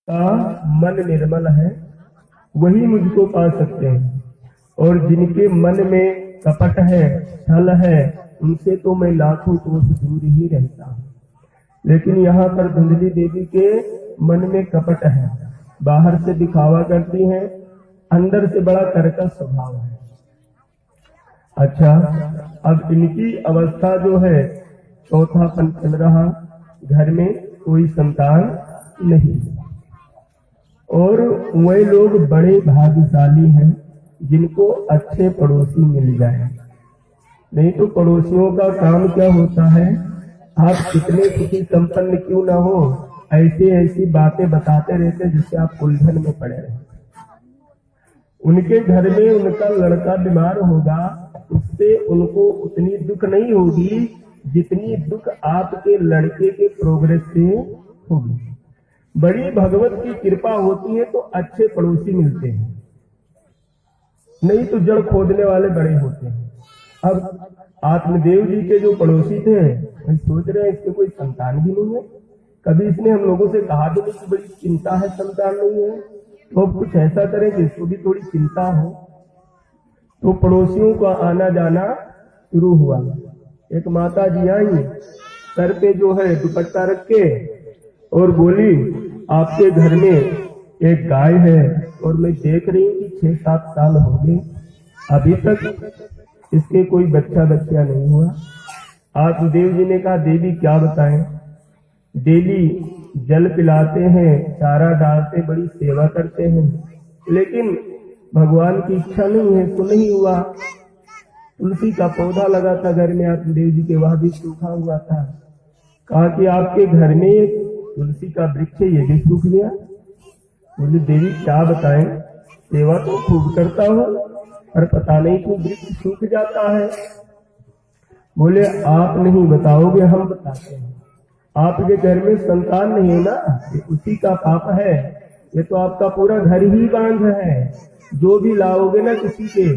का मन निर्मल है वही मुझको पा सकते हैं, और जिनके मन में कपट है, छल है, उनसे तो मैं लाखों कोस दूर ही रहता हूँ। लेकिन यहाँ पर धुंधली देवी के मन में कपट है, बाहर से दिखावा करती हैं, अंदर से बड़ा कर्कश स्वभाव है। अच्छा, अब इनकी अवस्था जो है, चौथापन चल रहा, घर में कोई संतान नहीं, और वे लोग बड़े भाग्यशाली हैं जिनको अच्छे पड़ोसी मिल जाए। नहीं तो पड़ोसियों का काम क्या होता है, आप कितने सुखी संपन्न क्यों ना हो, ऐसी ऐसी बातें बताते रहते जिससे आप उलझन में पड़े रहे। उनके घर में उनका लड़का बीमार होगा, उससे उनको उतनी दुख नहीं होगी जितनी दुख आपके लड़के के प्रोग्रेस से होगी। बड़ी भगवत की कृपा होती है तो अच्छे पड़ोसी मिलते हैं, नहीं तो जड़ खोदने वाले बड़े होते हैं। अब आत्मदेव जी के जो पड़ोसी थे, हम सोच रहे हैं इसके कोई संतान भी नहीं है, कभी इसने हम लोगों से कहा भी नहीं कि बड़ी चिंता है, संतान नहीं है, तो अब कुछ ऐसा करें जिसको भी थोड़ी चिंता हो। तो पड़ोसियों का आना जाना शुरू हुआ। एक माता जी आई, सर पे जो है दुपट्टा रख के, और बोली, आपके घर में एक गाय है और मैं देख रही हूँ कि 6-7 साल हो गए, अभी तक इसके कोई बच्चा नहीं हुआ। आत्मदेव जी ने कहा, देवी क्या बताएं, डेली जल पिलाते हैं, चारा डालते, बड़ी सेवा करते हैं, लेकिन भगवान की इच्छा नहीं है तो नहीं हुआ। तुलसी का पौधा लगा था घर में आत्मदेव जी के, वह भी सूखा हुआ था। कहा कि आपके घर में एक तुलसी का वृक्ष है, ये भी सूख गया। बोले, देवी क्या बताएं, सेवा तो खूब करता हूँ पर पता नहीं क्यों वृक्ष सूख जाता है। बोले, आप नहीं बताओगे, हम बताते हैं। आपके घर में संतान नहीं है ना, ये उसी का पाप है, ये तो आपका पूरा घर ही बांझ है। जो भी लाओगे ना किसी के,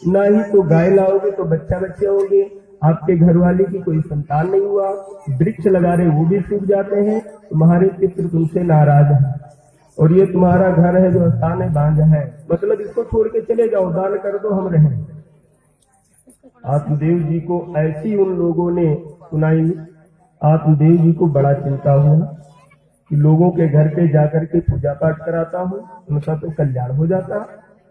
ना ही तो गाय लाओगे तो बच्चे होंगे, आपके घर वाले की कोई संतान नहीं हुआ, वृक्ष लगा रहे वो भी सूख जाते हैं, तुम्हारे पितृ तुमसे नाराज है, और ये तुम्हारा घर है जो स्थान है बांझ है, मतलब इसको छोड़ के चले जाओ, दान कर दो, हम रहें। आत्मदेव जी को ऐसी उन लोगों ने सुनाई। आत्मदेव जी को बड़ा चिंता हुआ कि लोगों के घर पे जाकर के पूजा पाठ कराता हूँ, उनका तो कल्याण हो जाता,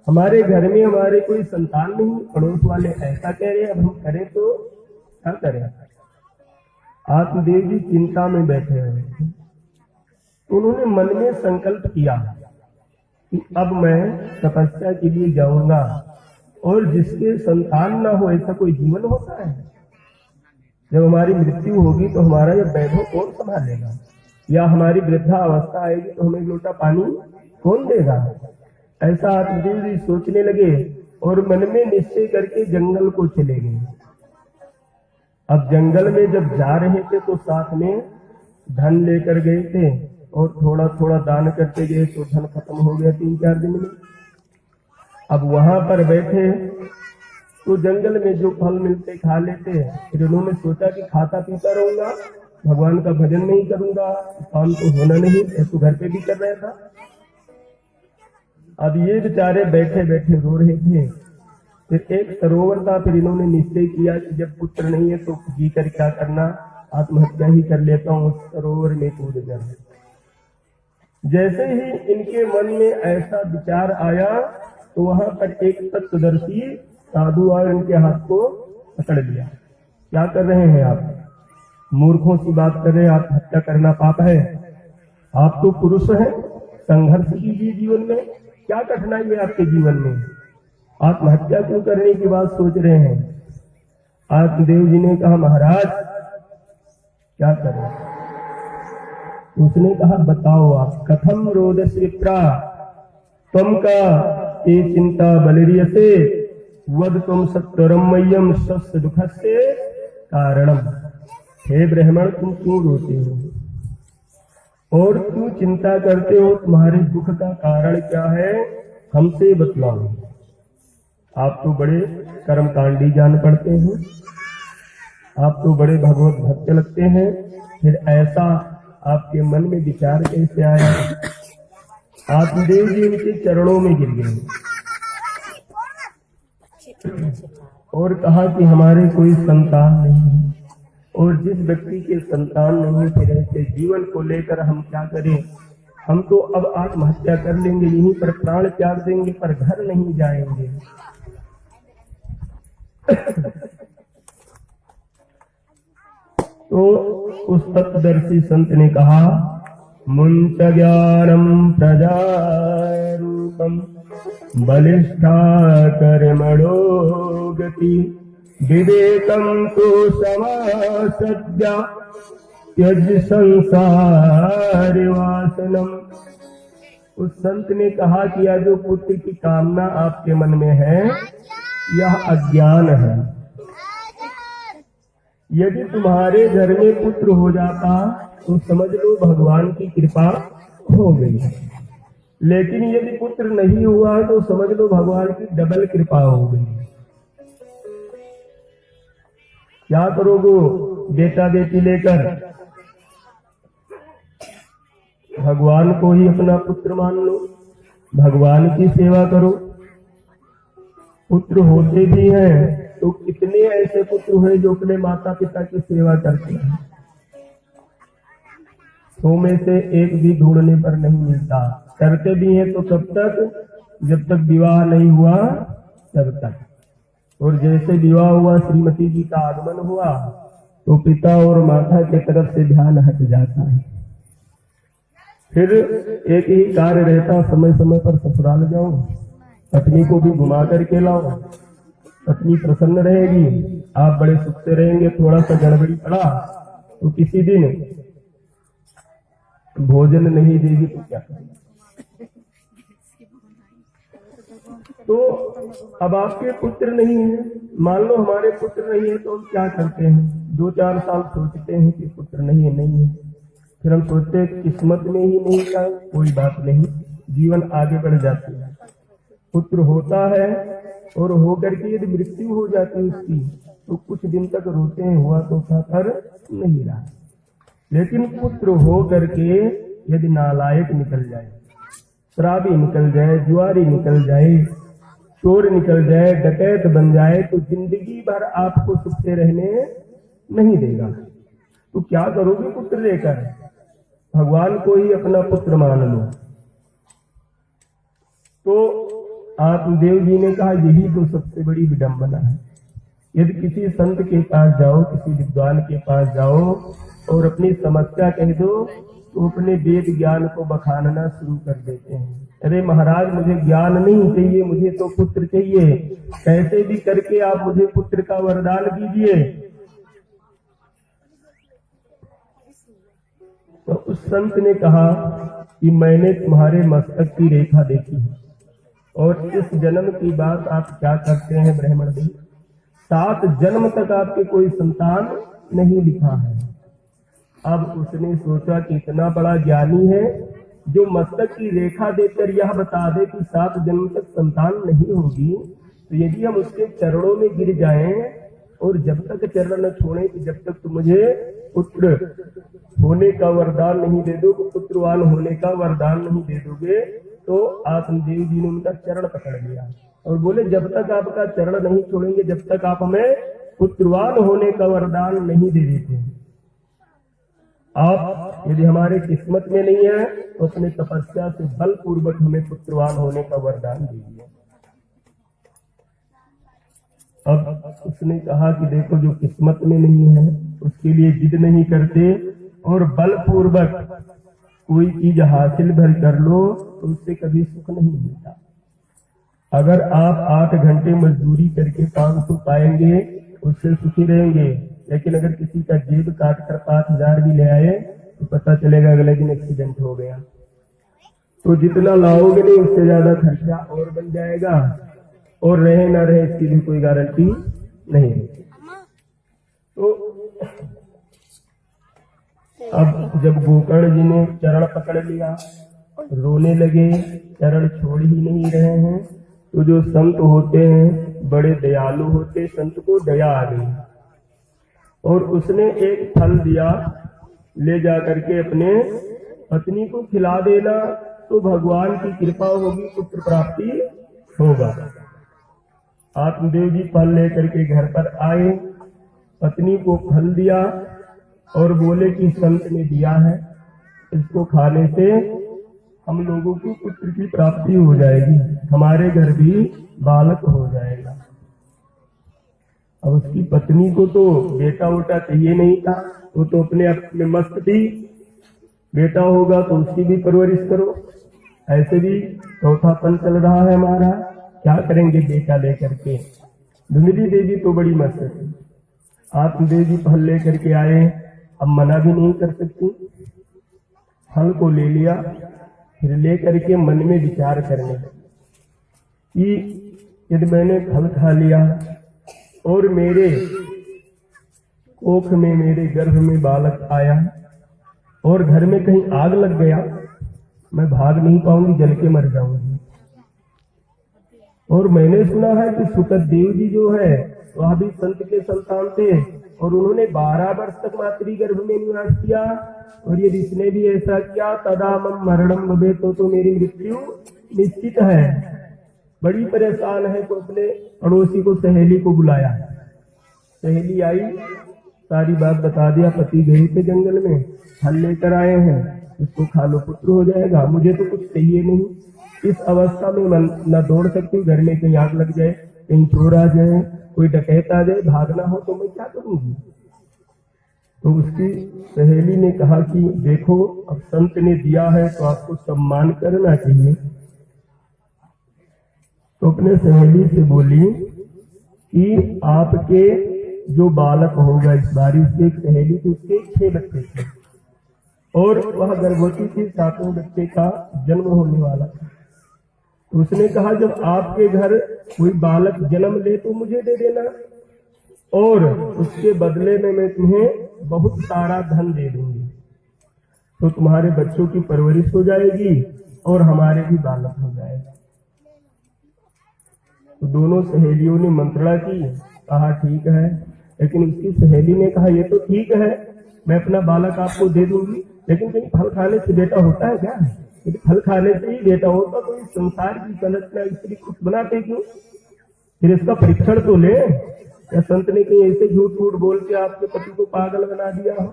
हमारे घर में हमारे कोई संतान नहीं, पड़ोस वाले ऐसा कह रहे, अब हम करें तो क्या करें। आत्मदेव जी चिंता में बैठे हुए, उन्होंने मन में संकल्प किया कि अब मैं तपस्या के लिए जाऊंगा, और जिसके संतान ना हो ऐसा कोई जीवन होता है। जब हमारी मृत्यु होगी तो हमारा यह वैभव कौन संभालेगा, या हमारी वृद्धा अवस्था आएगी तो हमें एक लोटा पानी कौन देगा। ऐसा आत्मदेव जी सोचने लगे और मन में निश्चय करके जंगल को चले गए। अब जंगल में जब जा रहे थे तो साथ में धन लेकर गए थे, और थोड़ा थोड़ा दान करते गए तो धन खत्म हो गया 3-4 दिन में। अब वहां पर बैठे तो जंगल में जो फल मिलते खा लेते। फिर उन्होंने सोचा कि खाता पीता रहूंगा, भगवान का भजन नहीं करूंगा, काम तो होना नहीं, ऐसा घर पे भी कर रहा था। अब ये बेचारे बैठे बैठे रो रहे थे। फिर एक सरोवर था, फिर इन्होंने निश्चय किया कि जब पुत्र नहीं है तो जी कर क्या करना, आत्महत्या ही कर लेता हूँ, उस सरोवर में कूद कर। जैसे ही इनके मन में ऐसा विचार आया तो वहां पर एक तत्वदर्शी साधु आए, इनके हाथ को पकड़ लिया। क्या कर रहे हैं आप, मूर्खों की बात कर रहे हैं, आत्महत्या करना पाप है, आप तो पुरुष हैं, संघर्ष कीजिए जीवन में, क्या कठिनाई है आपके जीवन में, आत्महत्या क्यों करने की बात सोच रहे हैं। आत्मदेव जी ने कहा, महाराज क्या करें। उसने कहा, बताओ आप, कथम रोदस विप्रा तम का ये चिंता बलिरियसे वद तुम सत्वरमय्यम स्वस्थ दुख से कारणम। हे ब्राह्मण, तुम क्यों रोते हो और क्यों चिंता करते हो, तुम्हारे दुख का कारण क्या है, हमसे बतलाओ। आप तो बड़े कर्मकांडी जान पड़ते हैं, आप तो बड़े भगवत भक्त लगते हैं, फिर ऐसा आपके मन में विचार कैसे आया। आत्मदेव जी उनके चरणों में गिर गए और कहा कि हमारे कोई संतान नहीं है, और जिस व्यक्ति के संतान नहीं फिर ऐसे जीवन को लेकर हम क्या करें। हम तो अब आत्महत्या कर लेंगे, यहीं पर प्राण त्याग देंगे, पर घर नहीं जाएंगे। तो उस तत्वदर्शी संत ने कहा, मुंच ज्ञानम प्रजारूपम बलिष्ठा कर्मणो गति विवेकम तो समासद्या त्यज संसार वासनम। उस संत ने कहा कि यह जो पुत्र की कामना आपके मन में है यह अज्ञान है। यदि तुम्हारे घर में पुत्र हो जाता तो समझ लो भगवान की कृपा हो गई, लेकिन यदि पुत्र नहीं हुआ तो समझ लो भगवान की डबल कृपा हो गई। क्या करोगे बेटा बेटी लेकर? भगवान को ही अपना पुत्र मान लो, भगवान की सेवा करो। पुत्र होते भी हैं तो कितने ऐसे पुत्र हुए जो अपने माता पिता की सेवा करते हैं। 100 में से एक भी ढूंढने पर नहीं मिलता। करते भी हैं तो कब तक? जब तक विवाह नहीं हुआ तब तक। और जैसे विवाह हुआ, श्रीमती जी का आगमन हुआ तो पिता और माता की तरफ से ध्यान हट जाता है। फिर एक ही कार्य रहता, समय समय पर ससुराल जाओ, पत्नी को भी घुमा करके लाओ, पत्नी प्रसन्न रहेगी, आप बड़े सुख से रहेंगे। थोड़ा सा गड़बड़ी पड़ा तो किसी दिन भोजन नहीं देगी तो क्या करेंगे? तो अब आपके पुत्र नहीं है, मान लो हमारे पुत्र नहीं है तो हम क्या करते हैं? 2-4 साल सोचते हैं कि पुत्र नहीं है, फिर हम सोचते हैं किस्मत में ही नहीं था, कोई बात नहीं, जीवन आगे बढ़ जाती है। पुत्र होता है और होकर के यदि मृत्यु हो जाती है उसकी तो कुछ दिन तक रोते हैं, हुआ तो था पर नहीं रहा। लेकिन पुत्र हो करके यदि नालायक निकल जाए, शराबी निकल जाए, जुआरी निकल जाए, चोर निकल जाए, डकैत बन जाए तो जिंदगी भर आपको सुख से रहने नहीं देगा। तो क्या करोगे पुत्र लेकर? भगवान को ही अपना पुत्र मान लो। तो आत्मदेव जी ने कहा यही तो सबसे बड़ी विडंबना है। यदि किसी संत के पास जाओ, किसी विद्वान के पास जाओ और अपनी समस्या कह दो तो अपने वेद ज्ञान को बखानना शुरू कर देते हैं। अरे महाराज मुझे ज्ञान नहीं चाहिए, मुझे तो पुत्र चाहिए, कैसे भी करके आप मुझे पुत्र का वरदान दीजिए। तो उस संत ने कहा कि मैंने तुम्हारे मस्तक की रेखा देखी है और इस जन्म की बात आप क्या करते हैं ब्राह्मण जी? 7 जन्म तक आपके कोई संतान नहीं लिखा है। अब उसने सोचा कि इतना बड़ा ज्ञानी है जो मस्तक की रेखा देखकर यह बता दे कि 7 जन्म तक संतान नहीं होगी, तो यदि हम उसके चरणों में गिर जाएं और जब तक चरण न छोड़े कि जब तक तुम मुझे पुत्र होने का वरदान नहीं दे दोगे, पुत्रवान होने का वरदान नहीं दे दोगे, तो आत्मदेव जी ने उनका चरण पकड़ लिया और बोले जब तक आपका चरण नहीं छोड़ेंगे, जब तक आप हमें पुत्रवान होने का वरदान नहीं दे देते। आप यदि हमारे किस्मत में नहीं है तो अपने तपस्या से बलपूर्वक हमें पुत्रवान होने का वरदान दीजिए। अब उसने कहा कि देखो जो किस्मत में नहीं है उसके लिए जिद नहीं करते और बलपूर्वक कोई चीज हासिल भर कर लो तो उससे कभी सुख नहीं मिलता। अगर आप 8 घंटे मजदूरी करके 500 पाएंगे उससे सुखी रहेंगे, लेकिन अगर किसी का जेब काट कर 5000 भी ले आए तो पता चलेगा अगले दिन एक्सीडेंट हो गया। तो जितना लाओगे नहीं उससे ज्यादा खर्चा और बन जाएगा और रहे ना रहे इसकी भी कोई गारंटी नहीं है। तो अब जब गोकर्ण जी ने चरण पकड़ लिया, रोने लगे, चरण छोड़ ही नहीं रहे हैं, तो जो संत होते हैं बड़े दयालु होते, संत को दया आ गई और उसने एक फल दिया, ले जा करके अपने पत्नी को खिला देना, तो भगवान की कृपा होगी, पुत्र प्राप्ति होगा। आत्मदेव जी फल लेकर के घर पर आए, पत्नी को फल दिया और बोले कि संत ने दिया है, इसको खाने से हम लोगों को पुत्र की प्राप्ति हो जाएगी, हमारे घर भी बालक हो जाएगा। अब उसकी पत्नी को तो बेटा वोटा चाहिए नहीं था, वो तो अपने आप में मस्त थी, बेटा होगा तो उसकी भी परवरिश करो, ऐसे भी चौथापन चल रहा है हमारा, क्या करेंगे बेटा लेकर के। धुंधली देवी तो बड़ी मस्त थी, आत्मदेव जी फल लेकर के आए, अब मना भी नहीं कर सकती, फल को ले लिया, फिर लेकर के मन में विचार करने लगी कि यदि मैंने फल खा लिया और मेरे कोख में, मेरे गर्भ में बालक आया और घर में कहीं आग लग गया, मैं भाग नहीं पाऊंगी, जल के मर जाऊंगी। और मैंने सुना है कि सुखदेव जी जो है वह भी संत के संतान थे और उन्होंने 12 वर्ष तक मातृ गर्भ में निवास किया, और यदि इसने भी ऐसा किया तदा मम मरणम भवे, तो मेरी मृत्यु निश्चित है। बड़ी परेशान है तो अपने पड़ोसी को, सहेली को बुलाया। सहेली आई, सारी बात बता दिया, पति गए थे जंगल में, फल लेकर आए हैं, इसको खा लो, पुत्र हो जाएगा, मुझे तो कुछ चाहिए नहीं। इस अवस्था में मैं न दौड़ सकती, घर में कहीं आग लग जाए, कहीं चोर आ जाए, कोई डकैत आ जाए, भागना हो तो मैं क्या करूंगी। तो उसकी सहेली ने कहा कि देखो अब संत ने दिया है तो आपको सम्मान करना चाहिए। तो अपने सहेली से बोली कि आपके जो बालक होगा इस बार, इसके एक सहेली थी, उसके 6 बच्चे थे और वह गर्भवती थी, 7वें बच्चे का जन्म होने वाला था। उसने कहा जब आपके घर कोई बालक जन्म ले तो मुझे दे देना, और उसके बदले में मैं तुम्हें बहुत सारा धन दे दूंगी, तो तुम्हारे बच्चों की परवरिश हो जाएगी और हमारे भी बालक हो जाएगा। तो दोनों सहेलियों ने मंत्रणा की, कहा ठीक है, लेकिन उसकी सहेली ने कहा ये तो ठीक है, मैं अपना बालक आपको दे दूंगी, लेकिन कहीं फल खाने से बेटा होता है क्या? यदि फल खाने से ही बेटा होता तो इस संसार की संरचना स्त्री खुद बनाते क्यों? फिर इसका परीक्षण तो ले, या संत ने कहीं ऐसे झूठ मूठ बोल के आपके पति को पागल बना दिया हो।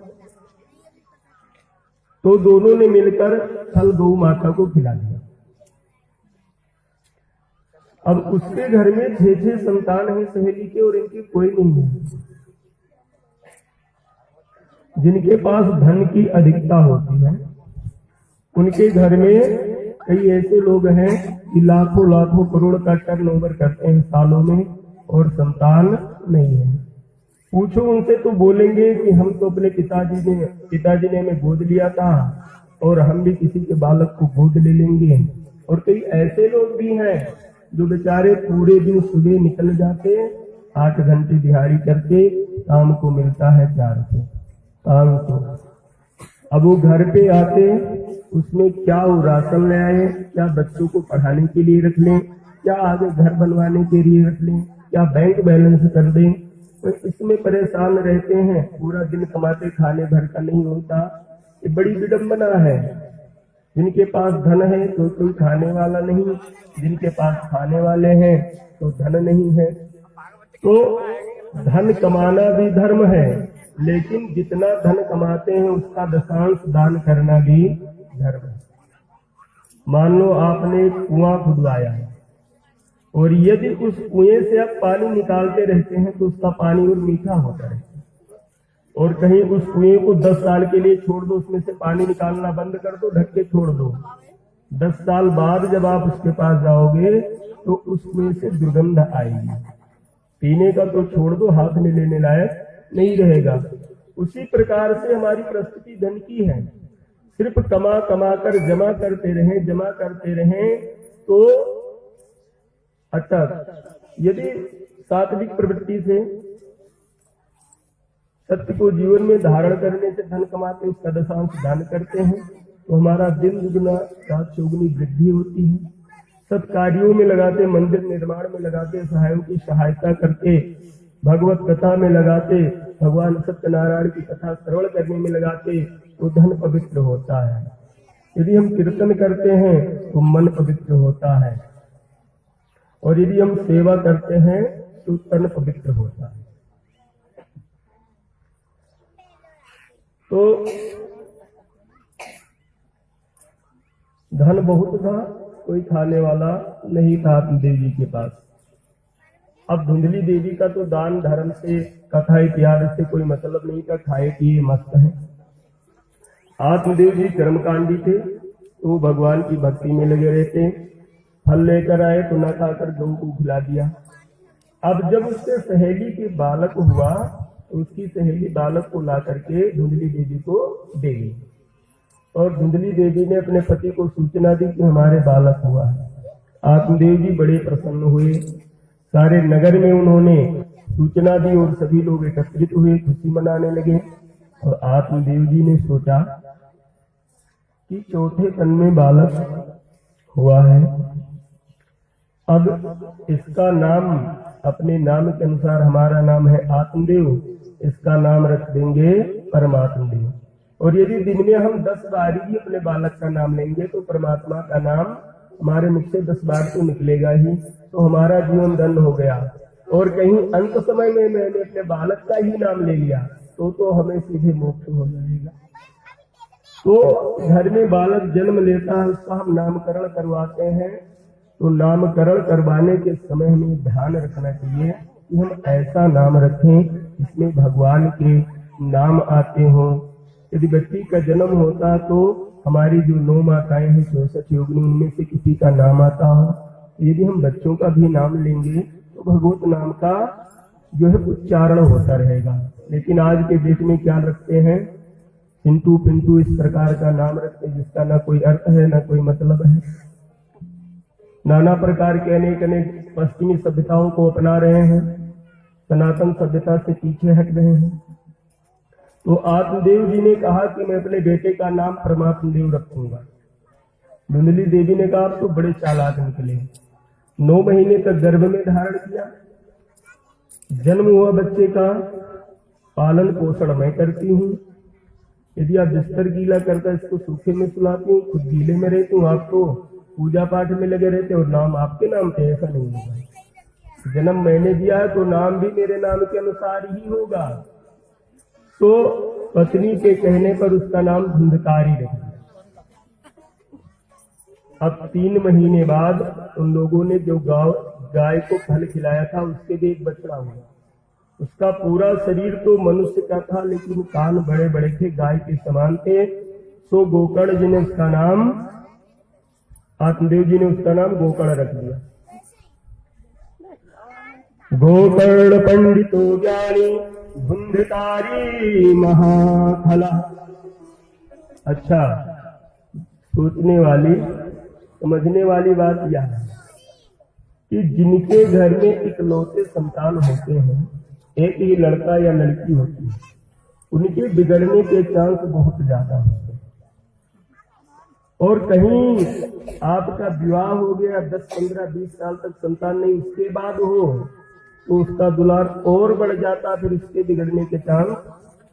तो दोनों ने मिलकर फल गौ माता को खिला दिया। अब उसके घर में 6 संतान हैं सहेली के, और इनकी कोई नहीं है। जिनके पास धन की अधिकता होती है उनके घर में कई ऐसे लोग हैं कि लाखों लाखों करोड़ का टर्नओवर करते हैं सालों में, और संतान नहीं है। पूछो उनसे तो बोलेंगे कि हम तो अपने पिताजी ने हमें गोद लिया था और हम भी किसी के बालक को गोद ले लेंगे। और कई ऐसे लोग भी हैं जो बेचारे पूरे दिन सुबह निकल जाते, 8 घंटे दिहाड़ी करके, शाम को मिलता है 400 शाम को। अब वो घर पे आते, उसमें क्या वो राशन ले आए, क्या बच्चों को पढ़ाने के लिए रख लें, क्या आगे घर बनवाने के लिए रख लें, क्या बैंक बैलेंस कर दें, तो इसमें परेशान रहते हैं। पूरा दिन कमाते, खाने भर का नहीं होता। ये बड़ी विडंबना है। जिनके पास धन है तो कोई खाने वाला नहीं, जिनके पास खाने वाले हैं तो धन नहीं है। तो धन कमाना भी धर्म है, लेकिन जितना धन कमाते हैं उसका दशांश दान करना भी धर्म है। मान लो आपने एक कुआं खुदवाया है, और यदि उस कुएं से आप पानी निकालते रहते हैं तो उसका पानी और मीठा होता है, और कहीं उस कुएं को 10 साल के लिए छोड़ दो, उसमें से पानी निकालना बंद कर दो, ढक के छोड़ दो, 10 साल बाद जब आप उसके पास जाओगे तो उस कुएं से दुर्गंध आएगी। पीने का तो छोड़ दो, हाथ में लेने लायक नहीं रहेगा। उसी प्रकार से हमारी परिस्थिति धन की है। सिर्फ कमा कमा कर जमा करते रहें तो अटक। यदि सात्विक प्रवृत्ति से सत्य को जीवन में धारण करने से धन कमाते, उसका दशांश दान करते हैं, तो हमारा दिन दुगना रात चौगुनी वृद्धि होती है। सत्कार्यों में लगाते, मंदिर निर्माण में लगाते, सहायों की सहायता करते, भगवत कथा में लगाते, भगवान सत्यनारायण की कथा श्रवण करने में लगाते, तो धन पवित्र होता है। यदि हम कीर्तन करते हैं तो मन पवित्र होता है, और यदि हम सेवा करते हैं तो तन पवित्र होता है। तो धन बहुत था, कोई खाने वाला नहीं था देवी के पास। अब धुंधली देवी का तो दान धर्म से, कथा इतिहास से कोई मतलब नहीं था, खाए पिए मस्त है। आत्मदेव जी कर्मकांडी थे, तो भगवान की भक्ति में लगे रहते। फल लेकर आए तो न खाकर गऊ को खिला दिया। अब जब उससे सहेली के बालक हुआ तो उसकी सहेली बालक को ला करके धुंधली देवी को दे गई, और धुंधली देवी ने अपने पति को सूचना दी कि हमारे बालक हुआ है। आत्मदेव जी बड़े प्रसन्न हुए, सारे नगर में उन्होंने सूचना दी और सभी लोग एकत्रित हुए, खुशी मनाने लगे। और आत्मदेव जी ने सोचा कि चौथे तन में बालक हुआ है, अब इसका नाम अपने नाम के अनुसार, हमारा नाम है आत्मदेव, इसका नाम रख देंगे परमात्मा देव। और यदि दिन में हम 10 बार ही अपने बालक का नाम लेंगे तो परमात्मा का नाम हमारे मुख से 10 बार तो निकलेगा ही, तो हमारा जीवन धन्य हो गया। और कहीं अंत समय में मैंने अपने बालक का ही नाम ले लिया तो हमें सीधे मोक्ष हो जाएगा। तो घर में बालक जन्म लेता है, उसका हम नामकरण करवाते हैं, तो नामकरण करवाने के समय हमें ध्यान रखना चाहिए कि हम ऐसा नाम रखें जिसमें भगवान के नाम आते हों। यदि बच्ची का जन्म होता तो हमारी जो 9 माताएं हैं 64 योगिनी, उनमें से किसी का नाम आता हो। यदि हम बच्चों का भी नाम लेंगे तो भगवत नाम का जो है उच्चारण होता रहेगा। लेकिन आज के डेट में क्या रखते हैं, चिंटू पिंटू इस प्रकार का नाम रखते हैं जिसका ना कोई अर्थ है ना कोई मतलब है। नाना प्रकार के अनेक अनेक पश्चिमी सभ्यताओं को अपना रहे हैं, सनातन सभ्यता से पीछे हट रहे हैं। तो आत्मदेव जी ने कहा कि मैं अपने बेटे का नाम परमात्मा देव रखूंगा। धुंधली देवी ने कहा आप तो बड़े चालाक निकले, 9 महीने तक गर्भ में धारण किया, जन्म हुआ बच्चे का पालन पोषण मैं करती हूँ, यदि आप बिस्तर गीला करकर इसको सूखे में सुलाती हूँ, खुद गीले में रहती हूँ, आप तो पूजा पाठ में लगे रहते और नाम आपके नाम पे, ऐसा नहीं होगा। जन्म मैंने दिया है तो नाम भी मेरे नाम के अनुसार ही होगा। तो पत्नी के कहने पर उसका नाम धुंधकारी रख दिया। अब 3 महीने बाद उन लोगों ने जो गाय को फल खिलाया था उसके भी एक बच्चा हुआ। उसका पूरा शरीर तो मनुष्य का था, लेकिन कान बड़े बड़े थे, गाय के समान थे। तो गोकर्ण जी ने उसका नाम, आत्मदेव जी ने उसका नाम गोकर्ण रख दिया। गोकर्ण पंडितो ज्ञानी धुंधकारी महाखला। अच्छा, सोचने वाली समझने वाली बात यह है कि जिनके घर में इकलौते संतान होते हैं, एक ही लड़का या लड़की होती है, उनके बिगड़ने के चांस बहुत ज्यादा होते हैं। और कहीं आपका विवाह हो गया, 10, 15, 20 साल तक संतान नहीं, उसके बाद हो तो उसका दुलार और बढ़ जाता, फिर उसके बिगड़ने के चांस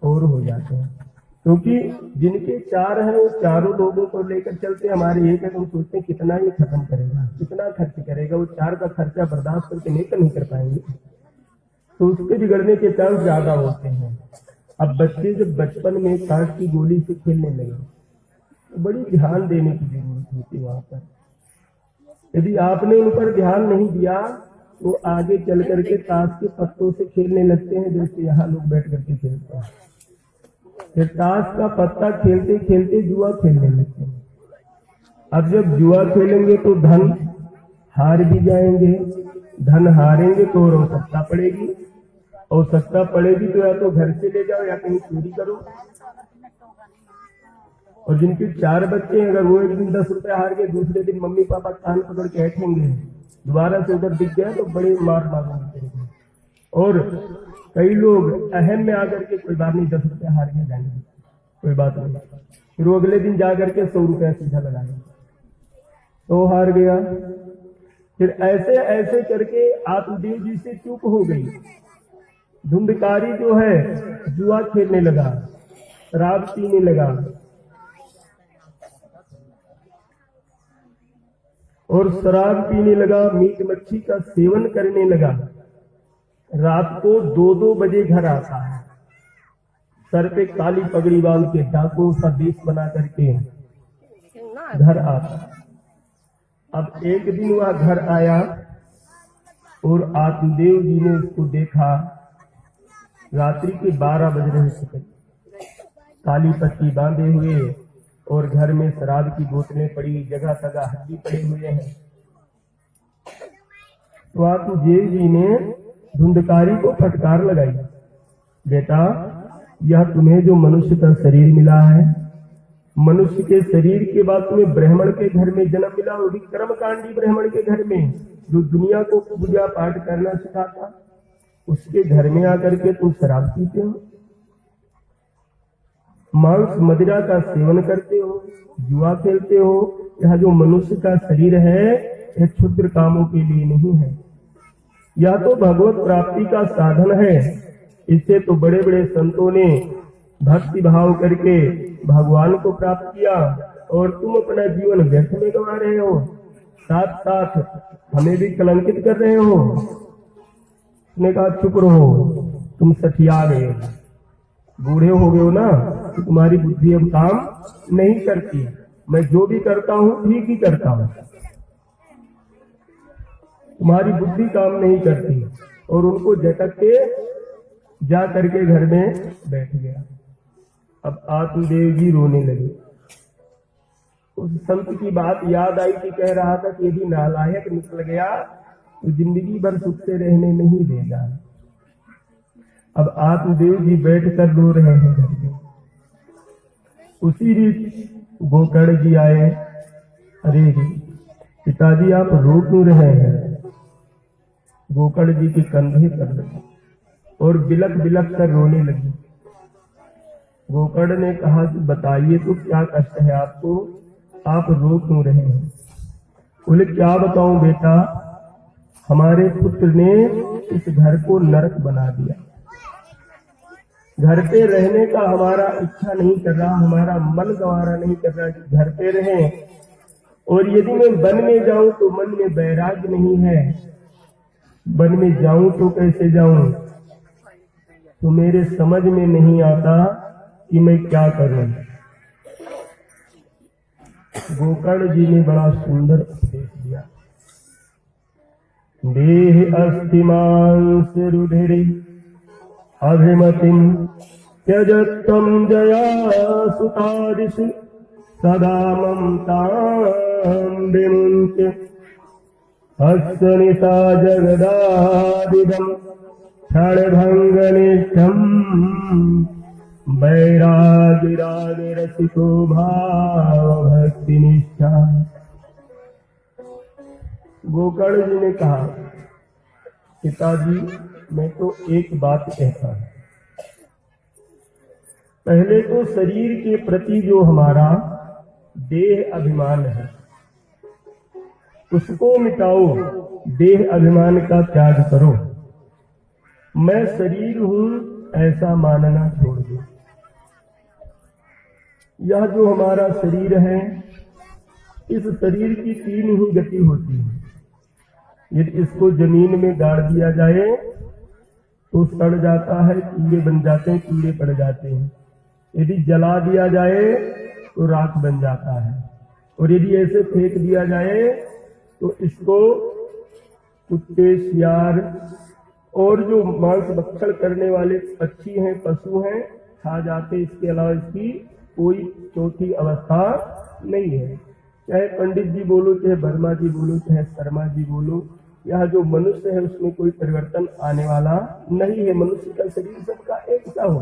और हो जाते हैं। क्योंकि जिनके 4 हैं वो चारों लोगों को लेकर चलते, हमारे एक है तो हम सोचते हैं कितना ये खत्म करेगा, कितना खर्च करेगा, वो 4 का खर्चा बर्दाश्त करके नहीं कर पाएंगे, तो उसके बिगड़ने के चांस ज्यादा होते हैं। अब बच्चे जब बचपन में कांच की गोली से खेलने लगे तो बड़ी ध्यान देने की जरूरत होती है वहां पर। यदि आपने उन पर ध्यान नहीं दिया तो आगे चल करके ताश के पत्तों से खेलने लगते हैं, जैसे यहाँ लोग बैठ करके खेलते हैं। फिर ताश का पत्ता खेलते खेलते जुआ खेलने लगते हैं। अब जब जुआ खेलेंगे तो धन हार भी जाएंगे, धन हारेंगे तो और आवश्यकता पड़ेगी, आवश्यकता पड़ेगी तो या तो घर से ले जाओ या कहीं चोरी करो। और जिनके 4 बच्चे हैं, अगर वो एक दिन 10 रुपए हार गए, दूसरे दिन मम्मी पापा कान पकड़ के बैठेंगे, दोबारा से उधर दिख गया तो बड़े मार मारेंगे। और कई लोग अहम में आकर के कोई बात नहीं 10 रुपए हार गए, जाएंगे कोई बात नहीं, फिर वो अगले दिन जा करके 100 रुपया सीधा लगाएंगे, तो हार गया। फिर ऐसे ऐसे करके आत्मदेव जी से चूक हो गई। धुंधकारी जो है जुआ खेलने लगा, शराब पीने लगा, और शराब पीने लगा, मीट मच्छी का सेवन करने लगा। रात को 2-2 बजे घर आता है, सर पे काली पगड़ी बांध के, डाकुओं सा देश बना करके घर आता। अब एक दिन वह घर आया और आत्मदेव जी ने उसको देखा। रात्रि के 12 बज रहे थे, काली पट्टी बांधे हुए और घर में शराब की बोतलें पड़ी, जगह जगह हड्डी पड़े हुए हैं। तो आत्मदेव जी ने धुंधकारी को फटकार लगाई, बेटा यह तुम्हें जो मनुष्य का शरीर मिला है, मनुष्य के शरीर के बाद तुम्हें ब्राह्मण के घर में जन्म मिला, वो भी कर्मकांडी ब्राह्मण के घर में, जो दुनिया को पूजा पाठ करना सिखाता, उसके घर में आकर के तुम शराब पीते हो, मांस मदिरा का सेवन करते हो, जुआ खेलते हो। यह जो मनुष्य का शरीर है यह क्षुद्र कामों के लिए नहीं है, यह तो भगवत प्राप्ति का साधन है। इससे तो बड़े बड़े संतों ने भक्ति भाव करके भगवान को प्राप्त किया और तुम अपना जीवन व्यर्थ में गंवा रहे हो, साथ साथ हमें भी कलंकित कर रहे हो। उसने कहा चुप रहो, तुम सठिया गए हो, बूढ़े हो गए हो ना, तो तुम्हारी बुद्धि अब काम नहीं करती। मैं जो भी करता हूं ठीक ही करता हूं, तुम्हारी बुद्धि काम नहीं करती। और उनको झटक के जा करके घर में बैठ गया। अब आत्मदेव जी रोने लगे। उस संत की बात याद आई कि कह रहा था कि यदि नालायक निकल गया तो जिंदगी भर सुख से रहने नहीं देगा। अब आत्मदेव जी बैठकर रो रहे हैं घर में। उसी बीच गोकर्ण जी आए। अरे पिताजी आप रो क्यों रहे हैं? गोकर्ण जी के कंधे पर लगे और बिलक बिलक कर रोने लगी। गोकर्ण ने कहा कि बताइए तो क्या कष्ट है आपको, आप रो क्यों रहे हैं? बोले क्या बताऊं बेटा, हमारे पुत्र ने इस घर को नरक बना दिया। घर पे रहने का हमारा इच्छा नहीं कर रहा, हमारा मन गंवारा नहीं कर रहा कि घर पे रहें। और यदि मैं वन में जाऊं तो मन में वैराग्य नहीं है, वन में जाऊं तो कैसे जाऊं? तो मेरे समझ में नहीं आता कि मैं क्या करूं। गोकर्ण जी ने बड़ा सुंदर उपदेश दिया। देह अस्ति मांस रुधिरे अभिमतिम त्यजत्वं जया सुतादिश सदा ममतां विमुञ्च हस्तनिशा जगदादिदम् क्षणभङ्गनिष्ठम् वैराग्य रसिको भाव भक्ति निष्ठा। गोकर्ण जी ने कहा पिताजी मैं तो एक बात कहता हूं, पहले तो शरीर के प्रति जो हमारा देह अभिमान है उसको मिटाओ, देह अभिमान का त्याग करो। मैं शरीर हूं ऐसा मानना छोड़ दो। यह जो हमारा शरीर है, इस शरीर की 3 ही गति होती है। यदि इसको जमीन में गाड़ दिया जाए तो सड़ जाता है, कीड़े बन जाते हैं, कीड़े पड़ जाते हैं। यदि जला दिया जाए तो राख बन जाता है, और यदि ऐसे फेंक दिया जाए तो इसको कुत्ते, सियार और जो मांस भक्षण करने वाले पक्षी हैं, पशु हैं, खा जाते। इसके अलावा इसकी कोई चौथी अवस्था नहीं है। चाहे पंडित जी बोलो, चाहे वर्मा जी बोलो, चाहे शर्मा जी बोलो, यह जो मनुष्य है उसमें कोई परिवर्तन आने वाला नहीं है। मनुष्य का शरीर सबका एक सा हो,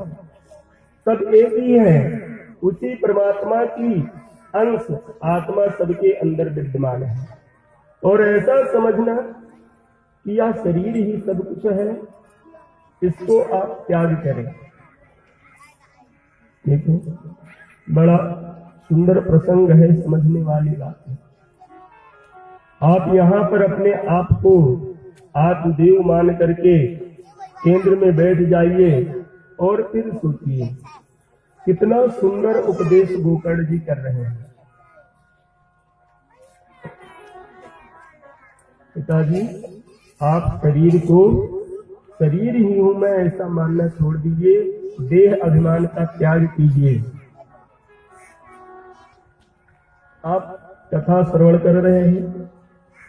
सब एक ही है। उसी परमात्मा की अंश आत्मा सबके अंदर विद्यमान है। और ऐसा समझना कि यह शरीर ही सब कुछ है, इसको आप त्याग करें। देखो बड़ा सुंदर प्रसंग है, समझने वाली बात है। आप यहाँ पर अपने आप को आत्मदेव मान करके केंद्र में बैठ जाइए और फिर सोचिए कितना सुंदर उपदेश गोकर्ण जी कर रहे हैं। पिताजी आप शरीर को शरीर ही हूं मैं ऐसा मानना छोड़ दीजिए, देह अभिमान का त्याग कीजिए। आप कथा श्रवण कर रहे हैं,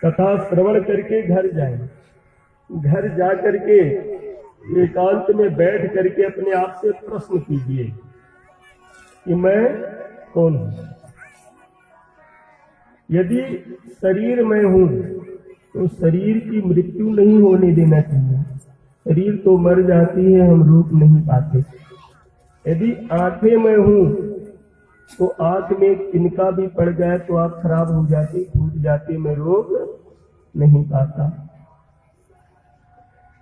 कथा श्रवण करके घर जाएं, घर जा करके एकांत में बैठ करके अपने आप से प्रश्न कीजिए कि मैं कौन हूं। यदि शरीर मैं हूं तो शरीर की मृत्यु नहीं होने देना चाहिए। शरीर तो मर जाती है, हम रूप नहीं पाते। यदि आंखें मैं हूं तो आंख में तिनका भी पड़ जाए तो आंख खराब हो जाती, टूट जाती, मैं रोक नहीं पाता।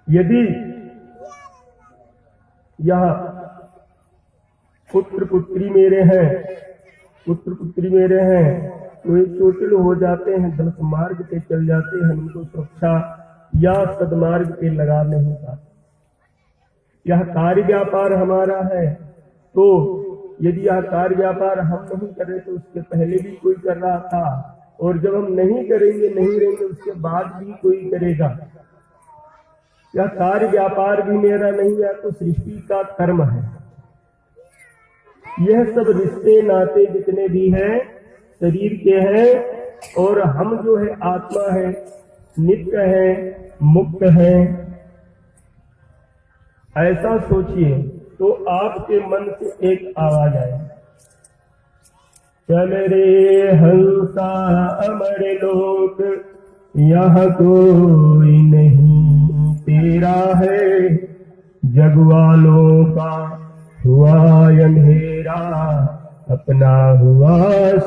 यदि यह पुत्र पुत्री मेरे हैं, पुत्र पुत्री मेरे हैं, तो ये चोटिल हो जाते हैं, गलत मार्ग पे चल जाते हैं, उनको सुरक्षा या सदमार्ग पे लगा नहीं पाते। यह कार्य व्यापार हमारा है, तो यदि यह कार्य व्यापार हम नहीं करें तो उसके पहले भी कोई कर रहा था, और जब हम नहीं करेंगे, नहीं रहेंगे, उसके बाद भी कोई करेगा। यह कार्य व्यापार भी मेरा नहीं है, तो सृष्टि का कर्म है। यह सब रिश्ते नाते जितने भी हैं शरीर के हैं, और हम जो है आत्मा है, नित्य है, मुक्त है। ऐसा सोचिए तो आपके मन से एक आवाज आए, चल रे हंसा अमर लोक, यहाँ कोई नहीं तेरा है, जग वालों का हुआ अंधेरा, अपना हुआ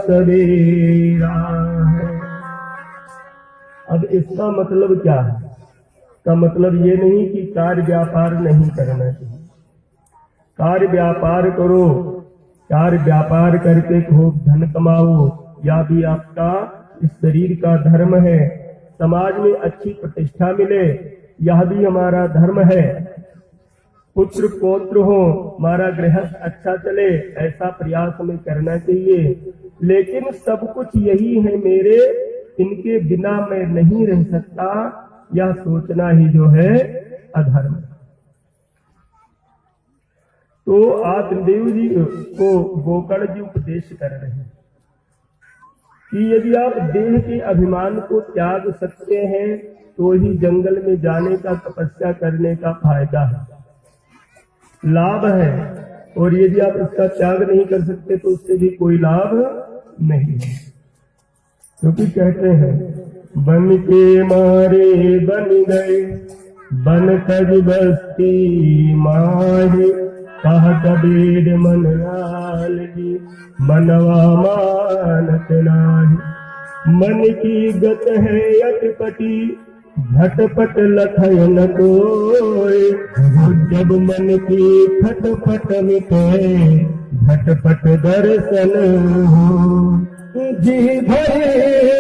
सवेरा है। अब इसका मतलब क्या है? का मतलब ये नहीं कि कार्य व्यापार नहीं करना चाहिए। कार्य व्यापार करो, कार्य व्यापार करके खूब धन कमाओ, या भी आपका इस शरीर का धर्म है। समाज में अच्छी प्रतिष्ठा मिले, यह भी हमारा धर्म है। पुत्र पौत्र हो, हमारा गृहस्थ अच्छा चले, ऐसा प्रयास हमें करना चाहिए। लेकिन सब कुछ यही है मेरे, इनके बिना मैं नहीं रह सकता, यह सोचना ही जो है अधर्म। तो आत्मदेव जी को गोकर्ण जी उपदेश कर रहे हैं कि यदि आप देह के अभिमान को त्याग सकते हैं तो ही जंगल में जाने का, तपस्या करने का फायदा है, लाभ है। और यदि आप इसका त्याग नहीं कर सकते तो उससे भी कोई लाभ नहीं है। क्योंकि कहते हैं बन के मारे बन गए, बन कर बस्ती माहे, कहा कबीर मन लाल जी, मनवा मानत नाही। मन की गत है अटपटी, झटपट लखय न कोय, जब मन की खटपट मिटे, झटपट दर्शन हो। जी भरे